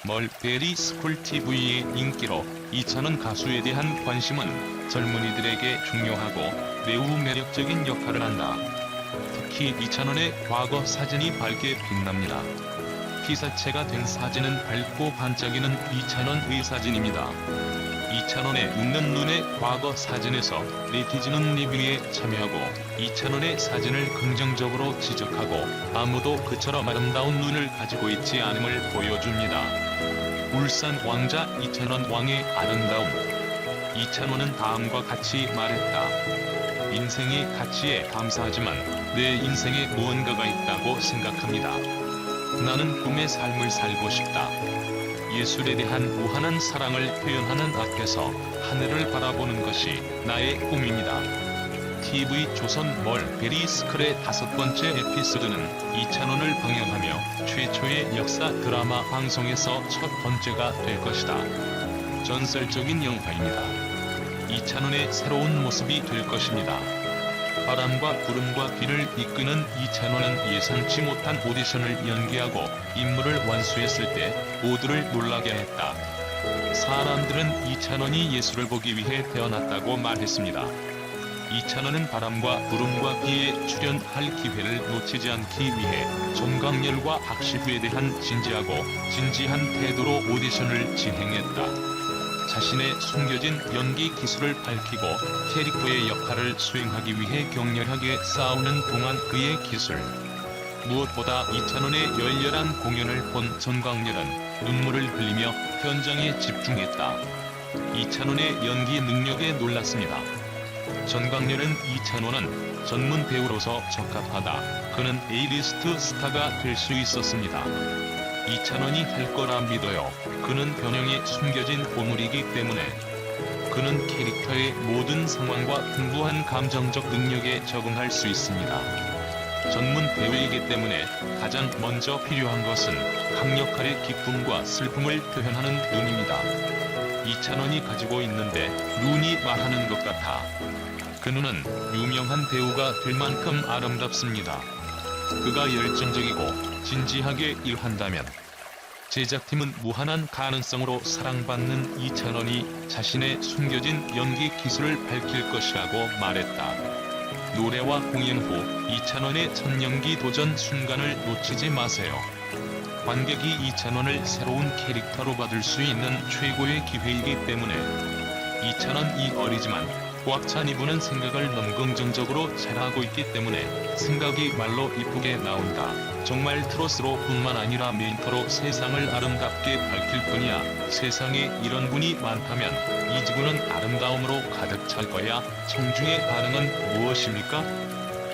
멀베리 스쿨 TV의 인기로 이찬원 가수에 대한 관심은 젊은이들에게 중요하고 매우 매력적인 역할을 한다. 특히 이찬원의 과거 사진이 밝게 빛납니다. 피사체가 된 사진은 밝고 반짝이는 이찬원의 사진입니다. 이찬원의 웃는 눈의 과거 사진에서 네티즌은 리뷰에 참여하고 이찬원의 사진을 긍정적으로 지적하고 아무도 그처럼 아름다운 눈을 가지고 있지 않음을 보여줍니다. 울산 왕자 이찬원 왕의 아름다움. 이찬원은 다음과 같이 말했다. 인생의 가치에 감사하지만 내 인생에 무언가가 있다고 생각합니다. 나는 꿈의 삶을 살고 싶다. 예술에 대한 무한한 사랑을 표현하는 앞에서 하늘을 바라보는 것이 나의 꿈입니다. TV조선 멀베리 스쿨의 5번째 에피소드는 이찬원을 방영하며 최초의 역사 드라마 방송에서 첫 번째가 될 것이다. 전설적인 영화입니다. 이찬원의 새로운 모습이 될 것입니다. 바람과 구름과 비를 이끄는 이찬원은 예상치 못한 오디션을 연기하고 임무를 완수했을 때 모두를 놀라게 했다. 사람들은 이찬원이 예술을 보기 위해 태어났다고 말했습니다. 이찬원은 바람과 구름과 비에 출연할 기회를 놓치지 않기 위해 전광열과 박시후에 대한 진지한 태도로 오디션을 진행했다. 자신의 숨겨진 연기 기술을 밝히고 캐릭터의 역할을 수행하기 위해 격렬하게 싸우는 동안 그의 기술. 무엇보다 이찬원의 열렬한 공연을 본 전광열은 눈물을 흘리며 현장에 집중했다. 이찬원의 연기 능력에 놀랐습니다. 전광열은 이찬원은 전문 배우로서 적합하다. 그는 A리스트 스타가 될 수 있었습니다. 이찬원이 할 거라 믿어요. 그는 변형에 숨겨진 보물이기 때문에. 그는 캐릭터의 모든 상황과 풍부한 감정적 능력에 적응할 수 있습니다. 전문 배우이기 때문에 가장 먼저 필요한 것은 각 역할의 기쁨과 슬픔을 표현하는 눈입니다. 이찬원이 가지고 있는데 눈이 말하는 것 같아. 그 눈은 유명한 배우가 될 만큼 아름답습니다. 그가 열정적이고 진지하게 일한다면 제작팀은 무한한 가능성으로 사랑받는 이찬원이 자신의 숨겨진 연기 기술을 밝힐 것이라고 말했다. 노래와 공연 후 이찬원의 첫 연기 도전 순간을 놓치지 마세요. 관객이 이찬원을 새로운 캐릭터로 받을 수 있는 최고의 기회이기 때문에 이찬원이 어리지만 꽉 찬 이분은 생각을 너무 긍정적으로 잘하고 있기 때문에 생각이 말로 이쁘게 나온다. 정말 트로스로 뿐만 아니라 멘토로 세상을 아름답게 밝힐 뿐이야. 세상에 이런 분이 많다면 이 지구는 아름다움으로 가득 찰 거야. 청중의 반응은 무엇입니까?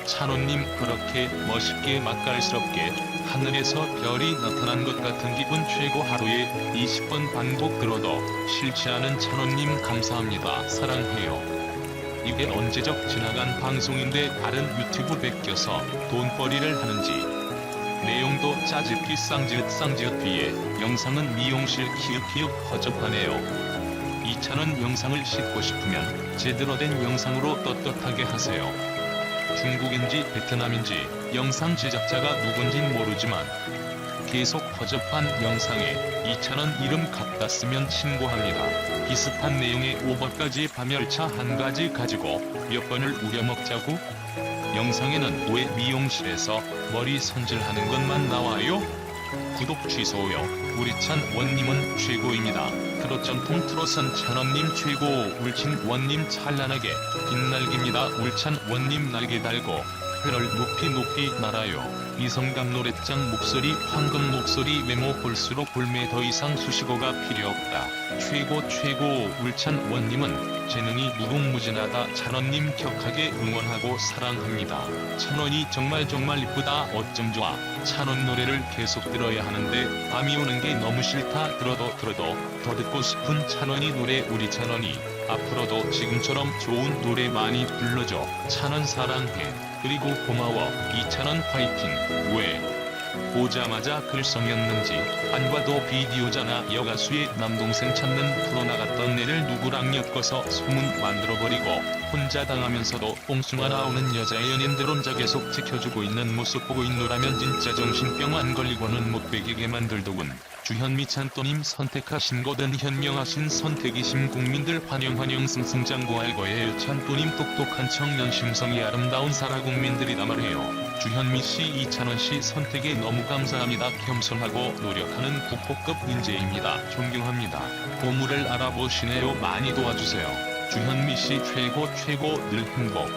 찬원님 그렇게 멋있게 맛깔스럽게 하늘에서 별이 나타난 것 같은 기분 최고. 하루에 20번 반복 들어도 싫지 않은 찬원님 감사합니다. 사랑해요. 이게 언제적 지나간 방송인데 다른 유튜브 베껴서 돈벌이를 하는지. 내용도 짜집기 쌍지읒 뒤에 영상은 미용실 키읔 허접하네요. 이찬원 영상을 싣고 싶으면 제대로 된 영상으로 떳떳하게 하세요. 중국인지 베트남인지 영상 제작자가 누군진 모르지만 계속 허접한 영상에 이찬원 이름 갖다 쓰면 신고합니다. 비슷한 내용의 오버까지 파멸차 한 가지 가지고 몇 번을 우려먹자고? 영상에는 왜 미용실에서 머리 손질하는 것만 나와요? 구독 취소요. 우리 찬원님은 최고입니다. 트롯 전통 트롯은 찬원님 최고. 울친 원님 찬란하게 빛날깁니다. 울찬 원님 날개 달고 회를 높이 날아요. 이성감 노랫장 목소리 황금 목소리 외모 볼수록 볼매 더 이상 수식어가 필요 없다. 최고 울찬 원님은 재능이 무궁무진하다. 찬원님 격하게 응원하고 사랑합니다. 찬원이 정말 이쁘다. 어쩜 좋아. 찬원 노래를 계속 들어야 하는데 밤이 오는 게 너무 싫다. 들어도 더 듣고 싶은 찬원이 노래. 우리 찬원이 앞으로도 지금처럼 좋은 노래 많이 불러줘. 찬원 사랑해. 그리고 고마워. 이찬원 화이팅. 왜? 보자마자 글썽였는지. 안 봐도 비디오잖아. 여가수의 남동생 찾는 프로 나갔던 애를 누구랑 엮어서 소문 만들어버리고 혼자 당하면서도 뽕숭아 나오는 여자 연인들 혼자 계속 지켜주고 있는 모습 보고 있노라면 진짜 정신병 안 걸리고는 못 베기게 만들더군. 주현미 찬또님 선택하신 것은 현명하신 선택이심. 국민들 환영 승승장구할 거예요. 찬또님 똑똑한 청년 심성이 아름다운 사라 국민들이다 말해요. 주현미씨 이찬원씨 선택에 너무 감사합니다. 겸손하고 노력하는 국보급 인재입니다. 존경합니다. 보물을 알아보시네요. 많이 도와주세요. 주현미씨 최고 늘 행복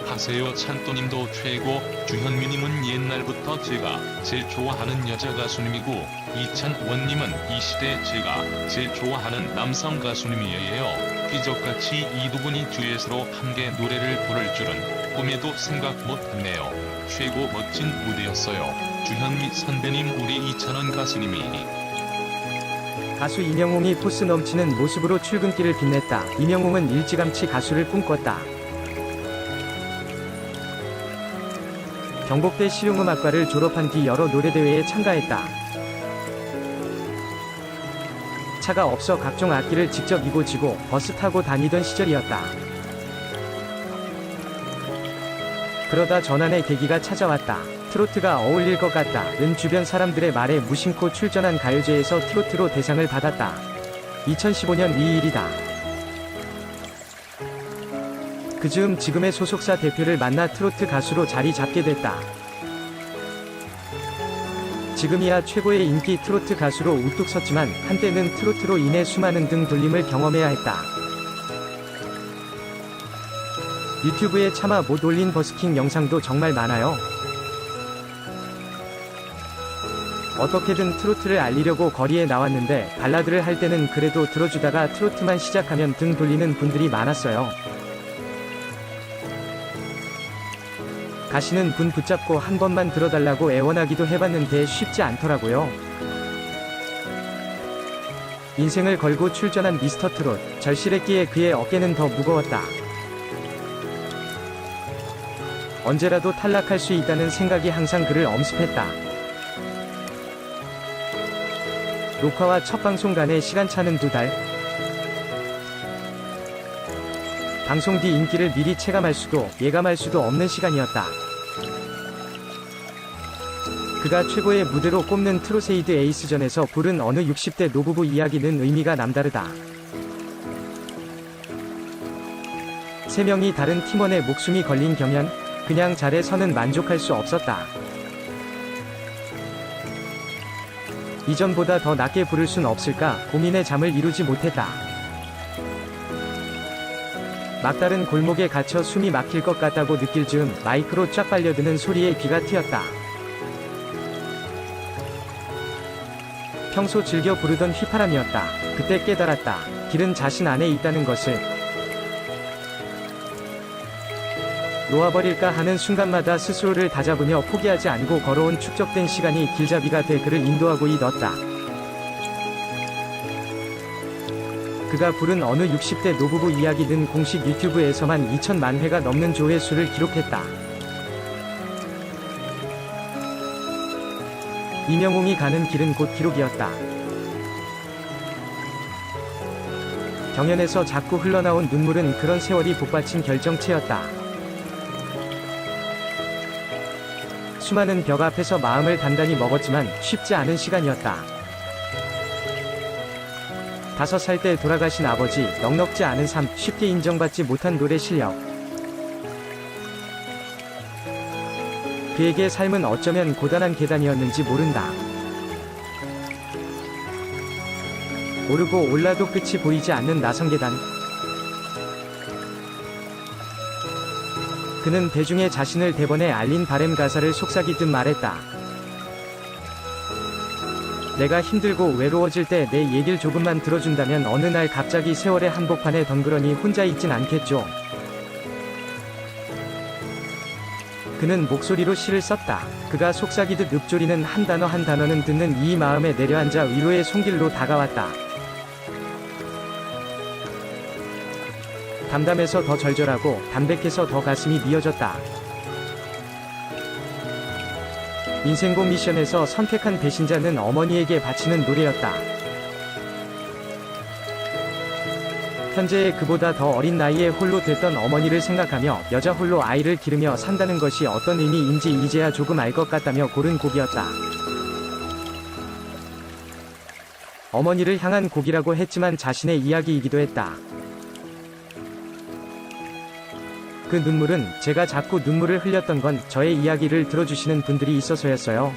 하세요. 찬또님도 최고. 주현미님은 옛날부터 제가 제일 좋아하는 여자 가수님이고, 이찬원님은 이 시대 제가 제일 좋아하는 남성 가수님이에요. 기적같이 이 두 분이 듀엣으로 함께 노래를 부를 줄은 꿈에도 생각 못했네요. 최고 멋진 무대였어요. 주현미 선배님, 우리 이찬원 가수님이. 가수 임영웅이 포스 넘치는 모습으로 출근길을 빛냈다. 임영웅은 일찌감치 가수를 꿈꿨다. 경복대 실용음악과를 졸업한 뒤 여러 노래대회에 참가했다. 차가 없어 각종 악기를 직접 이고 지고 버스 타고 다니던 시절이었다. 그러다 전환의 계기가 찾아왔다. 트로트가 어울릴 것 같다 는 주변 사람들의 말에 무심코 출전한 가요제에서 트로트로 대상을 받았다. 2015년 2일이다. 그즈음 지금의 소속사 대표를 만나 트로트 가수로 자리 잡게 됐다. 지금이야 최고의 인기 트로트 가수로 우뚝 섰지만 한때는 트로트로 인해 수많은 등 돌림을 경험해야 했다. 유튜브에 차마 못 올린 버스킹 영상도 정말 많아요. 어떻게든 트로트를 알리려고 거리에 나왔는데 발라드를 할 때는 그래도 들어주다가 트로트만 시작하면 등 돌리는 분들이 많았어요. 가시는 분 붙잡고 한 번만 들어달라고 애원하기도 해봤는데 쉽지 않더라고요. 인생을 걸고 출전한 미스터 트롯, 절실했기에 그의 어깨는 더 무거웠다. 언제라도 탈락할 수 있다는 생각이 항상 그를 엄습했다. 녹화와 첫 방송 간의 시간차는 2달. 방송 뒤 인기를 미리 체감할 수도 예감할 수도 없는 시간이었다. 그가 최고의 무대로 꼽는 트로세이드 에이스전에서 부른 어느 60대 노부부 이야기는 의미가 남다르다. 3명이 다른 팀원의 목숨이 걸린 경연, 그냥 자리에서는 만족할 수 없었다. 이전보다 더 낮게 부를 순 없을까 고민에 잠을 이루지 못했다. 막다른 골목에 갇혀 숨이 막힐 것 같다고 느낄 즈음 마이크로 쫙 빨려드는 소리에 귀가 트였다. 평소 즐겨 부르던 휘파람이었다. 그때 깨달았다. 길은 자신 안에 있다는 것을. 놓아버릴까 하는 순간마다 스스로를 다잡으며 포기하지 않고 걸어온 축적된 시간이 길잡이가 돼 그를 인도하고 있었다. 그가 부른 어느 60대 노부부 이야기는 공식 유튜브에서만 2천만 회가 넘는 조회수를 기록했다. 임영웅이 가는 길은 곧 기록이었다. 경연에서 자꾸 흘러나온 눈물은 그런 세월이 복받친 결정체였다. 수많은 벽 앞에서 마음을 단단히 먹었지만 쉽지 않은 시간이었다. 5살 때 돌아가신 아버지, 넉넉지 않은 삶, 쉽게 인정받지 못한 노래 실력. 그에게 삶은 어쩌면 고단한 계단이었는지 모른다. 오르고 올라도 끝이 보이지 않는 나선계단. 그는 대중의 자신을 대번에 알린 바램 가사를 속삭이듯 말했다. 내가 힘들고 외로워질 때 내 얘길 조금만 들어준다면 어느 날 갑자기 세월의 한복판에 덩그러니 혼자 있진 않겠죠. 그는 목소리로 시를 썼다. 그가 속삭이듯 읊조리는 한 단어 한 단어는 듣는 이 마음에 내려앉아 위로의 손길로 다가왔다. 담담해서 더 절절하고 담백해서 더 가슴이 미어졌다. 인생고 미션에서 선택한 배신자는 어머니에게 바치는 노래였다. 현재의 그보다 더 어린 나이에 홀로 됐던 어머니를 생각하며 여자 홀로 아이를 기르며 산다는 것이 어떤 의미인지 이제야 조금 알 것 같다며 고른 곡이었다. 어머니를 향한 곡이라고 했지만 자신의 이야기이기도 했다. 그 눈물은 제가 자꾸 눈물을 흘렸던 건 저의 이야기를 들어주시는 분들이 있어서였어요.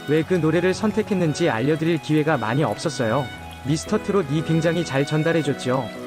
왜 그 노래를 선택했는지 알려드릴 기회가 많이 없었어요. 미스터 트롯이 굉장히 잘 전달해줬죠.